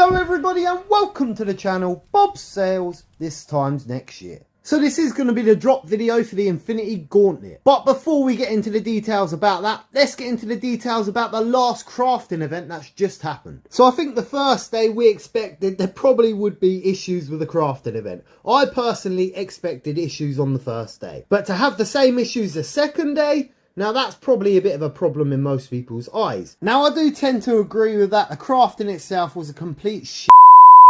Hello everybody and welcome to the channel Bob Sales this times next year. So this is going to be the drop video for the Infinity Gauntlet. But before we get into the details about that, let's get into the details about the last crafting event that's just happened. So I think the first day we expected there probably would be issues with the crafting event. I personally expected issues on the first day. But to have the same issues the second day, now that's probably a bit of a problem in most people's eyes. Now I do tend to agree with that. The crafting itself was a complete shit.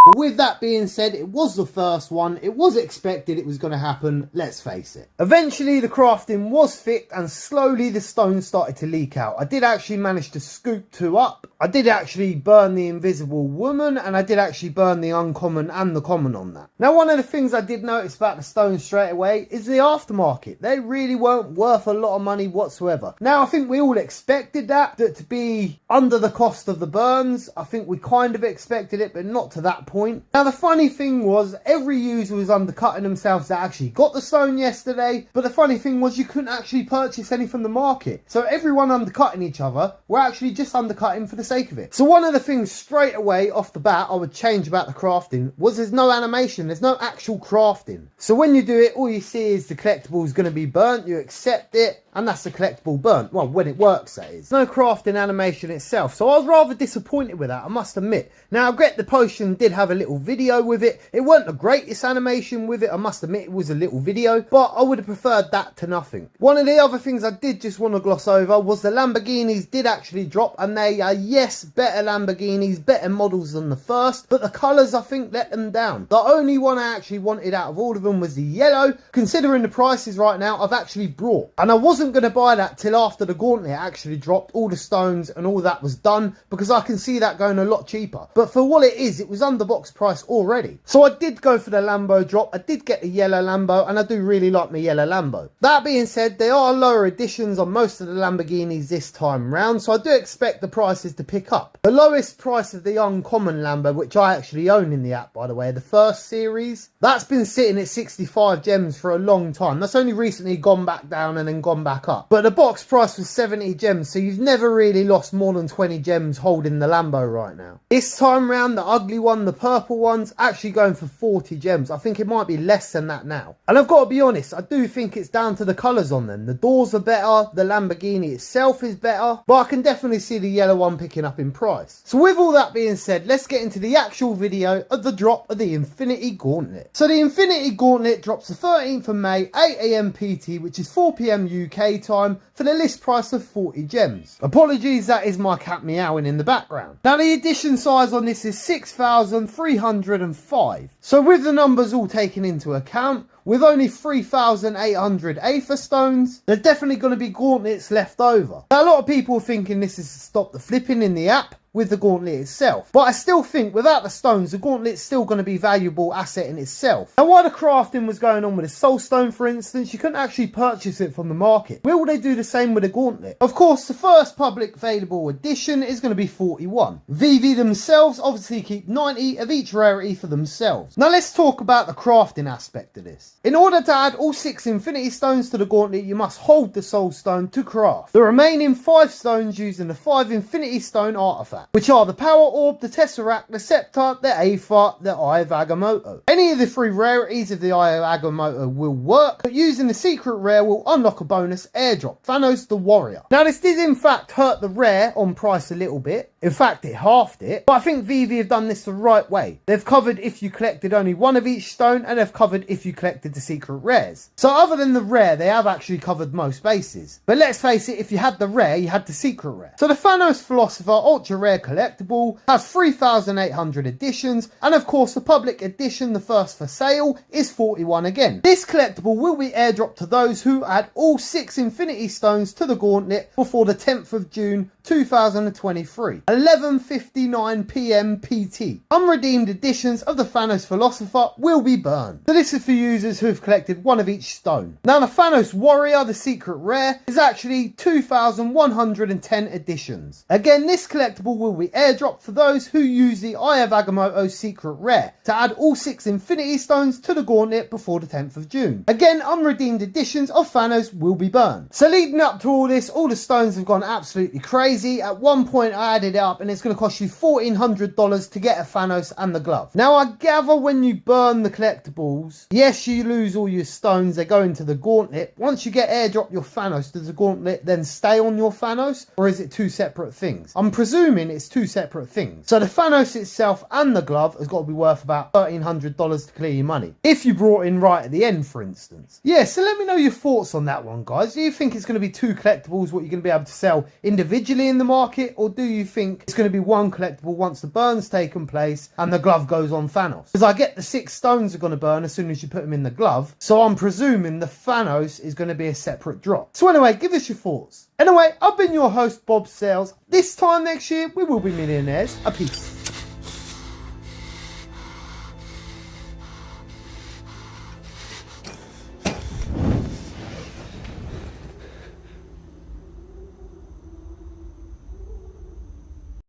But with that being said, it was the first one. It was expected it was going to happen, let's face it. Eventually the crafting was fixed and slowly the stones started to leak out. I did actually manage to scoop 2 up. I did actually burn the invisible woman and I did actually burn the uncommon and the common on that. Now one of the things I did notice about the stones straight away is the aftermarket. They really weren't worth a lot of money whatsoever. Now I think we all expected that to be under the cost of the burns. I think we kind of expected it, but not to that point. Now the funny thing was every user was undercutting themselves that actually got the stone yesterday, but the funny thing was you couldn't actually purchase any from the market. So everyone undercutting each other were actually just undercutting for the sake of it. So one of the things straight away off the bat I would change about the crafting was there's no animation, there's no actual crafting. So when you do it, all you see is the collectible is going to be burnt, you accept it, and that's the collectible burnt. Well, when it works, that is. No crafting animation itself. So I was rather disappointed with that, I must admit. Now, I get the potion did have a little video with it. It weren't the greatest animation with it, I must admit it was a little video, but I would have preferred that to nothing. One of the other things I did just want to gloss over was the Lamborghinis did actually drop, and they are, yes, better Lamborghinis, better models than the first, but the colours I think let them down. The only one I actually wanted out of all of them was the yellow. Considering the prices right now, I've actually brought. And I wasn't going to buy that till after the Gauntlet actually dropped, all the stones and all that was done, because I can see that going a lot cheaper. But for what it is, it was under box price already. So I did go for the Lambo drop. I did get the yellow Lambo and I do really like my yellow Lambo. That being said, there are lower editions on most of the Lamborghinis this time round, so I do expect the prices to pick up. The lowest price of the uncommon Lambo, which I actually own in the app by the way, the first series, that's been sitting at 65 gems for a long time. That's only recently gone back down and then gone back up. But the box price was 70 gems, so you've never really lost more than 20 gems holding the Lambo right now. This time round, the ugly one, the purple one's actually going for 40 gems. I think it might be less than that now. And I've got to be honest, I do think it's down to the colours on them. The doors are better, the Lamborghini itself is better, but I can definitely see the yellow one picking up in price. So with all that being said, let's get into the actual video of the drop of the Infinity Gauntlet. So the Infinity Gauntlet drops the 13th of May, 8 AM PT, which is 4 PM UK time, for the list price of 40 gems. Apologies, that is my cat meowing in the background. Now the edition size on this is 6,305. So with the numbers all taken into account, with only 3,800 Aether stones, there's definitely going to be gauntlets left over. Now, a lot of people are thinking this is to stop the flipping in the app with the gauntlet itself, but I still think without the stones the gauntlet's still going to be a valuable asset in itself. And while the crafting was going on with the soul stone, for instance, you couldn't actually purchase it from the market. Will they do the same with the gauntlet? Of course, the first public available edition is going to be 41. VEVE themselves obviously keep 90 of each rarity for themselves. Now let's talk about the crafting aspect of this. In order to add all 6 infinity stones to the gauntlet, you must hold the soul stone to craft the remaining 5 stones using the 5 infinity stone artifacts, which are the Power Orb, the Tesseract, the Scepter, the Aether, the Eye of Agamotto. Any of the 3 rarities of the Eye of Agamotto will work, but using the secret rare will unlock a bonus airdrop, Thanos the Warrior. Now this did in fact hurt the rare on price a little bit. In fact, it halved it, but I think VEVE have done this the right way. They've covered if you collected only 1 of each stone, and they've covered if you collected the secret rares. So other than the rare, they have actually covered most bases. But let's face it, if you had the rare, you had the secret rare. So the Thanos Philosopher Ultra Rare collectible has 3,800 editions, and of course the public edition, the first for sale, is 41 again. This collectible will be airdropped to those who add all 6 infinity stones to the gauntlet before the 10th of June 2023, 11:59 PM PT. Unredeemed editions of the Thanos Philosopher will be burned. So this is for users who have collected 1 of each stone. Now the Thanos Warrior, the secret rare, is actually 2,110 editions. Again, this collectible will be airdropped for those who use the Eye of Agamotto secret rare to add all 6 infinity stones to the gauntlet before the 10th of June. Again, unredeemed editions of Thanos will be burned. So leading up to all this, all the stones have gone absolutely crazy. At one point I added it up and it's going to cost you $1,400 to get a Thanos and the glove. Now I gather when you burn the collectibles, yes, you lose all your stones, they go into the gauntlet. Once you get airdrop your Thanos, does the gauntlet then stay on your Thanos, or is it two separate things? I'm presuming it's two separate things. So the Thanos itself and the glove has got to be worth about $1,300 to clear your money, if you brought in right at the end, for instance. Yeah, so let me know your thoughts on that one, guys. Do you think it's going to be two collectibles, what you're going to be able to sell individually in the market, or do you think it's going to be one collectible once the burn's taken place and the glove goes on Thanos? Because I get the 6 stones are going to burn as soon as you put them in the glove, so I'm presuming the Thanos is going to be a separate drop. So anyway, give us your thoughts. Anyway, I've been your host, Bob Sales. This time next year, we will be millionaires. A peace.